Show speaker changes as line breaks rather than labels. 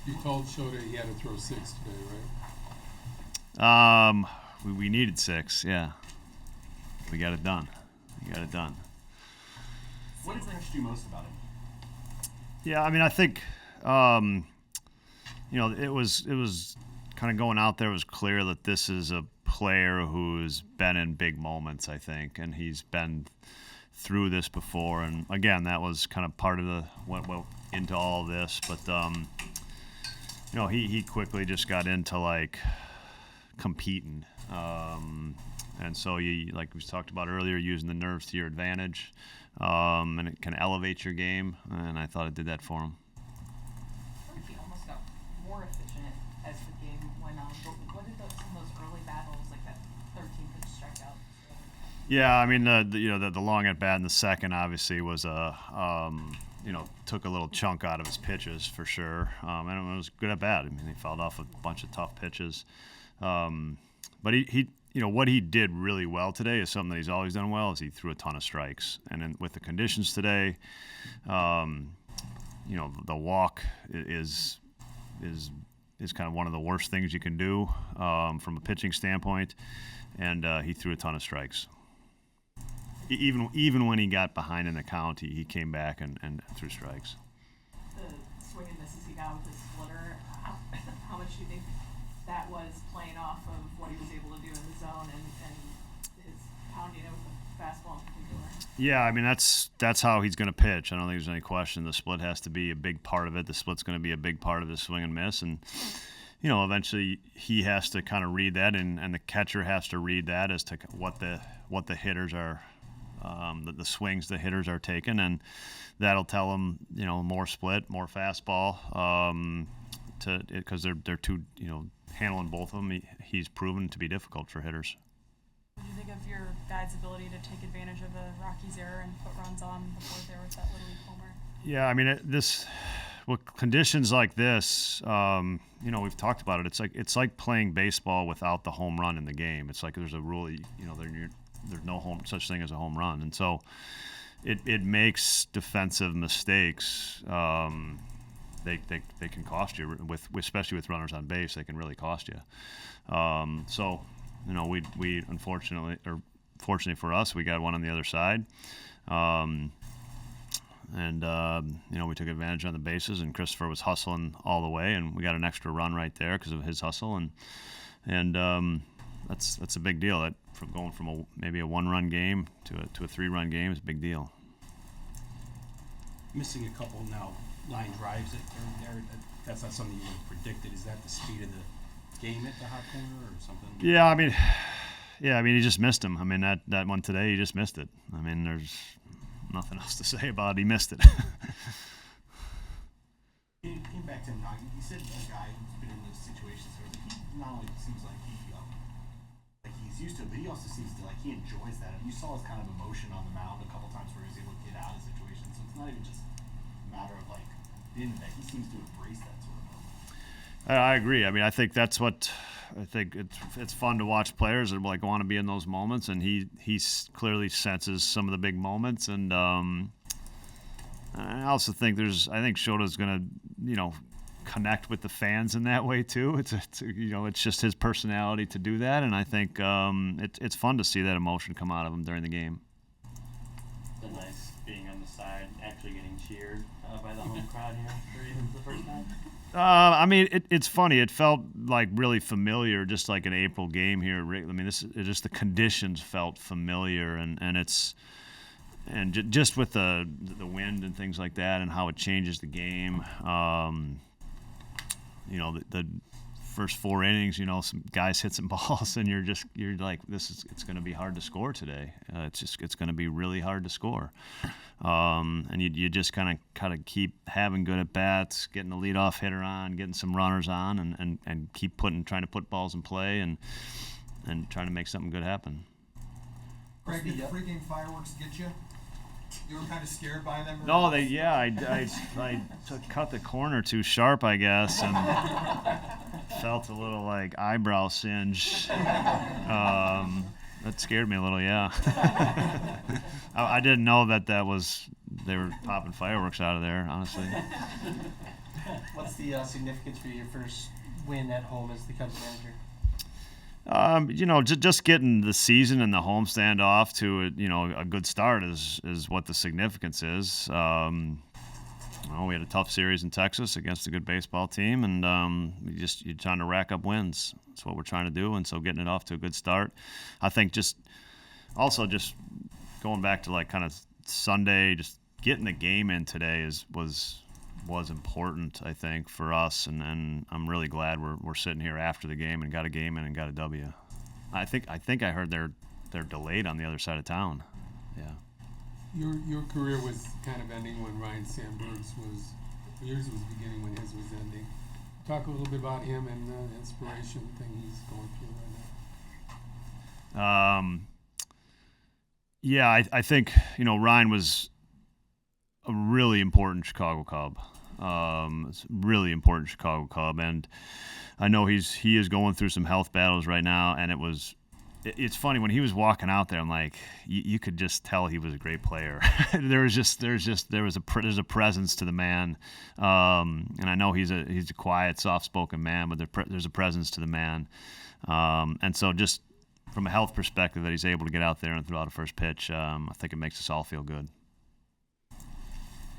You told Shota he had to throw 6 today, right?
We needed 6, yeah. We got it done.
What impressed you most about him?
Yeah, I mean, I think, it was kind of going out there. It was clear that this is a player who's been in big moments, I think, and he's been through this before. And again, that was kind of part of what went into all of this. But he quickly just got into like competing. And so you, like we talked about earlier, using the nerves to your advantage, and it can elevate your game. And I thought it did that for him.
I think he almost got more efficient as the game went on. But what did some of those early battles, like that 13-pitch strikeout?
Yeah, I mean the long at bat in the second obviously was took a little chunk out of his pitches for sure, and it was good at bat. I mean, he fouled off a bunch of tough pitches, but he what he did really well today is something that he's always done well, is he threw a ton of strikes. And then with the conditions today, the walk is kind of one of the worst things you can do from a pitching standpoint, and he threw a ton of strikes. Even when he got behind in the count, he came back and threw strikes.
The swing and misses he got with his splitter, how much do you think that was playing off of what he was able to do in the zone and his pounding it with the fastball in particular?
Yeah, I mean, that's how he's going to pitch. I don't think there's any question. The split has to be a big part of it. The split's going to be a big part of his swing and miss. And, eventually he has to kind of read that, and the catcher has to read that as to what the hitters are, the swings the hitters are taking. And that'll tell him, more split, more fastball, because they're two, handling both of them. He's proven to be difficult for hitters.
What do you think of your guys' ability to take advantage of the Rockies' error and put runs on the board there with that Little League homer?
Yeah, I mean, with conditions like this, we've talked about it. It's like playing baseball without the home run in the game. It's like there's a rule, there's no such thing as a home run, and so it makes defensive mistakes. They can cost you especially with runners on base. They can really cost you. We unfortunately, or fortunately for us, we got one on the other side, we took advantage on the bases, and Christopher was hustling all the way, and we got an extra run right there because of his hustle, and that's a big deal. That from going from maybe a 1-run game to a 3-run game is a big deal.
Missing a couple now. Line drives it there. That's not something you would have predicted. Is that the speed of the game at the hot corner or something?
Yeah, I mean, he just missed him. I mean, that one today, he just missed it. I mean, there's nothing else to say about it. He missed it.
Getting back to him now, you said a guy who's been in those situations where he not only seems like he's used to it, but he also seems to he enjoys that. And you saw his kind of emotion on the mound a couple times where he was able to get out of situations. So it's not even just a matter of in that he seems to embrace that sort of moment.
I agree. I mean, I think that's what it's fun to watch players that want to be in those moments, and he clearly senses some of the big moments. And I also think Shota's going to connect with the fans in that way too. It's just his personality to do that, and I think it's fun to see that emotion come out of him during the game.
It's nice being on the side, actually getting cheered by the home crowd here for even the first time.
I mean, it's funny. It felt like really familiar, just like an April game here at Wrigley. I mean, just the conditions felt familiar, and just with the wind and things like that, and how it changes the game. The first 4 innings, some guys hit some balls, and you're like, it's going to be hard to score today. It's going to be really hard to score. And you just kind of keep having good at bats, getting the leadoff hitter on, getting some runners on, and keep trying to put balls in play, and trying to make something good happen.
Greg, did the pregame fireworks get you? You were kind of scared by them?
No, I cut the corner too sharp, I guess, and felt a little eyebrow singe. That scared me a little, yeah. I didn't know that was they were popping fireworks out of there, honestly.
What's the significance for your first win at home as the Cubs manager?
Just getting the season and the homestand off to a good start is what the significance is. We had a tough series in Texas against a good baseball team, and you're trying to rack up wins. That's what we're trying to do, and so getting it off to a good start. I think just going back to like kind of Sunday, just getting the game in today was important, I think, for us, and I'm really glad we're sitting here after the game and got a game in and got a W. I think I heard they're delayed on the other side of town. Yeah.
Your career was kind of ending when Ryan Sandberg's yours was beginning when his was ending. Talk a little bit about him and the inspiration thing he's going through right now.
Yeah, I think Ryan was a really important Chicago Cub. Really important Chicago Cub, and I know he is going through some health battles right now. And it's funny when he was walking out there. I'm like, you could just tell he was a great player. There's a presence to the man, and I know he's a quiet, soft-spoken man, but there's a presence to the man, and so just from a health perspective that he's able to get out there and throw out a first pitch, I think it makes us all feel good.